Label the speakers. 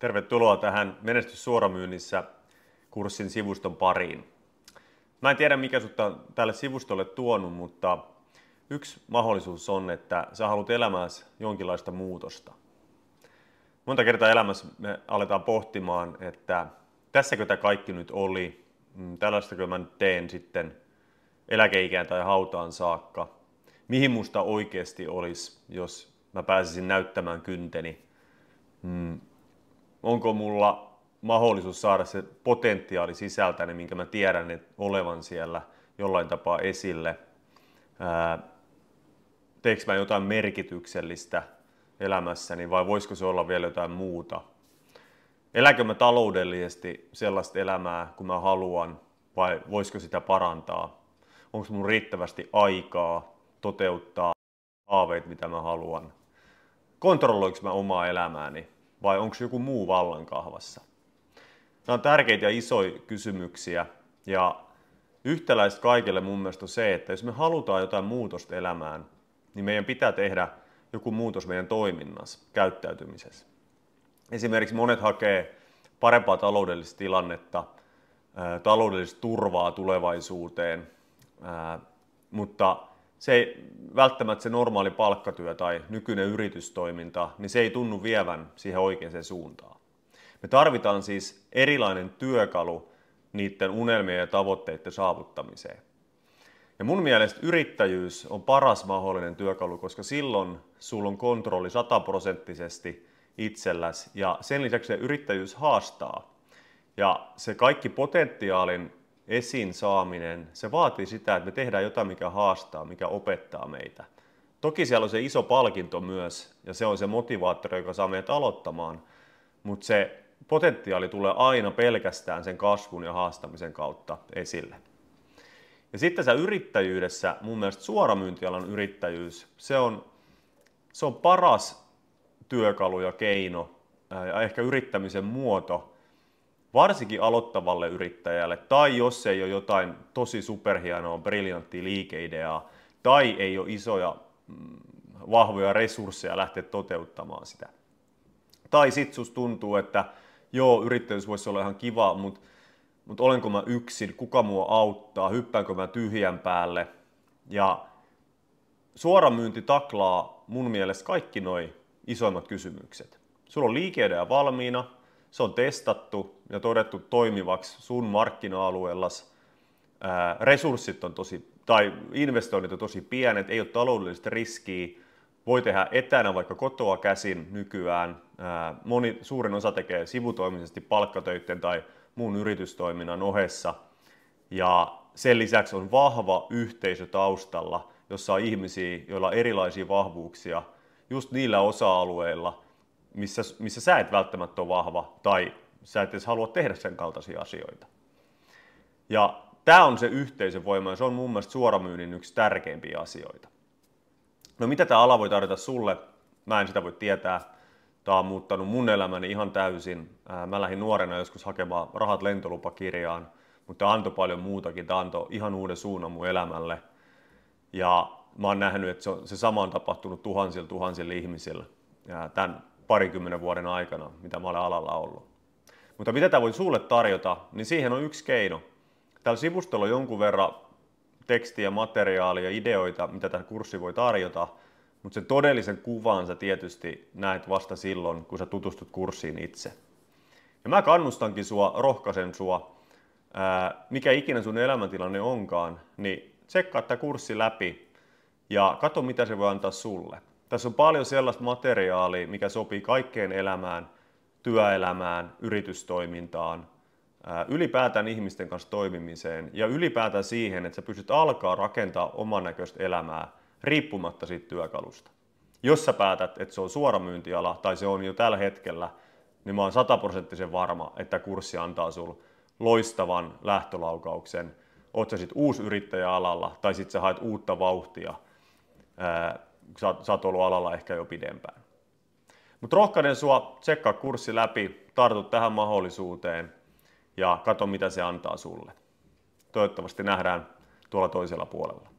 Speaker 1: Tervetuloa tähän Menestys suoramyynnissä kurssin sivuston pariin. Mä en tiedä, mikä sut on tälle sivustolle tuonut, mutta yksi mahdollisuus on, että sä haluat elämääsi jonkinlaista muutosta. Monta kertaa elämässä me aletaan pohtimaan, että tässäkö tämä kaikki nyt oli, tällaistako mä nyt teen sitten eläkeikään tai hautaan saakka, mihin musta oikeasti olisi, jos mä pääsisin näyttämään kynteni. Onko mulla mahdollisuus saada se potentiaali sisältäni, minkä mä tiedän olevan siellä jollain tapaa esille. Teekö mä jotain merkityksellistä elämässäni vai voisiko se olla vielä jotain muuta? Elääkö mä taloudellisesti sellaista elämää kuin mä haluan vai voisiko sitä parantaa? Onko mun riittävästi aikaa toteuttaa haaveet, mitä mä haluan? Kontrolloinko mä omaa elämääni? Vai onko joku muu vallankahvassa? Nämä on tärkeitä ja isoja kysymyksiä ja yhtäläistä kaikille mun mielestä on se, että jos me halutaan jotain muutosta elämään, niin meidän pitää tehdä joku muutos meidän toiminnassa, käyttäytymisessä. Esimerkiksi monet hakee parempaa taloudellista tilannetta, taloudellista turvaa tulevaisuuteen, mutta se ei välttämättä se normaali palkkatyö tai nykyinen yritystoiminta, niin se ei tunnu vievän siihen oikeaan suuntaan. Me tarvitaan siis erilainen työkalu niiden unelmien ja tavoitteiden saavuttamiseen. Ja mun mielestä yrittäjyys on paras mahdollinen työkalu, koska silloin sulla on kontrolli 100% itselläsi ja sen lisäksi se yrittäjyys haastaa. Ja se kaikki potentiaalin esiin saaminen, se vaatii sitä, että me tehdään jotain, mikä haastaa, mikä opettaa meitä. Toki siellä on se iso palkinto myös, ja se on se motivaattori, joka saa meidät aloittamaan, mutta se potentiaali tulee aina pelkästään sen kasvun ja haastamisen kautta esille. Ja sitten se yrittäjyydessä, mun mielestä suoramyyntialan yrittäjyys, se on paras työkalu ja keino, ja ehkä yrittämisen muoto, varsinkin aloittavalle yrittäjälle, tai jos ei ole jotain tosi superhienoa, briljanttia liikeideaa, tai ei ole isoja, vahvoja resursseja lähteä toteuttamaan sitä. Tai sitten susta tuntuu, että joo, yrittäjyys voisi olla ihan kiva, mutta olenko mä yksin, kuka mua auttaa, hyppäänkö mä tyhjän päälle. Ja suoramyynti taklaa mun mielestä kaikki noi isoimmat kysymykset. Sulla on liikeidea valmiina, se on testattu ja todettu toimivaksi sun markkina-alueellas. Resurssit on investoinnit on tosi pienet, ei ole taloudellista riskiä. Voi tehdä etänä vaikka kotoa käsin nykyään. Suurin osa tekee sivutoimisesti palkkatöiden tai muun yritystoiminnan ohessa. Ja sen lisäksi on vahva yhteisö taustalla, jossa on ihmisiä, joilla on erilaisia vahvuuksia just niillä osa-alueilla, missä sä et välttämättä ole vahva tai sä et edes halua tehdä sen kaltaisia asioita. Ja tämä on se yhteisövoima ja se on mun mielestä suoramyynnin yksi tärkeimpiä asioita. No mitä tämä ala voi tarjota sulle? Mä en sitä voi tietää. Tämä on muuttanut mun elämäni ihan täysin. Mä lähdin nuorena joskus hakemaan rahat lentolupakirjaan, mutta tämä antoi paljon muutakin. Tämä antoi ihan uuden suunnan mun elämälle. Ja mä oon nähnyt, että se sama on tapahtunut tuhansilla ihmisillä tämän 20 vuoden aikana, mitä mä olen alalla ollut. Mutta mitä tämä voi sulle tarjota, niin siihen on yksi keino. Täällä sivustolla on jonkun verran tekstiä, materiaalia, ideoita, mitä tämä kurssi voi tarjota, mutta sen todellisen kuvan sä tietysti näet vasta silloin, kun sä tutustut kurssiin itse. Ja mä kannustankin sua, rohkaisen sua, mikä ikinä sun elämäntilanne onkaan, niin tsekkaa tämä kurssi läpi ja katso, mitä se voi antaa sulle. Tässä on paljon sellaista materiaalia, mikä sopii kaikkeen elämään, työelämään, yritystoimintaan, ylipäätään ihmisten kanssa toimimiseen ja ylipäätään siihen, että sä pystyt alkaa rakentaa oman näköistä elämää riippumatta siitä työkalusta. Jos sä päätät, että se on suoramyyntiala tai se on jo tällä hetkellä, niin mä oon 100% varma, että kurssi antaa sulle loistavan lähtölaukauksen. Oot sä sit uusi yrittäjä alalla tai sit sä haet uutta vauhtia. Sä oot ollut alalla ehkä jo pidempään. Mutta rohkainen sua, tsekkaa kurssi läpi, tartu tähän mahdollisuuteen ja katso mitä se antaa sulle. Toivottavasti nähdään tuolla toisella puolella.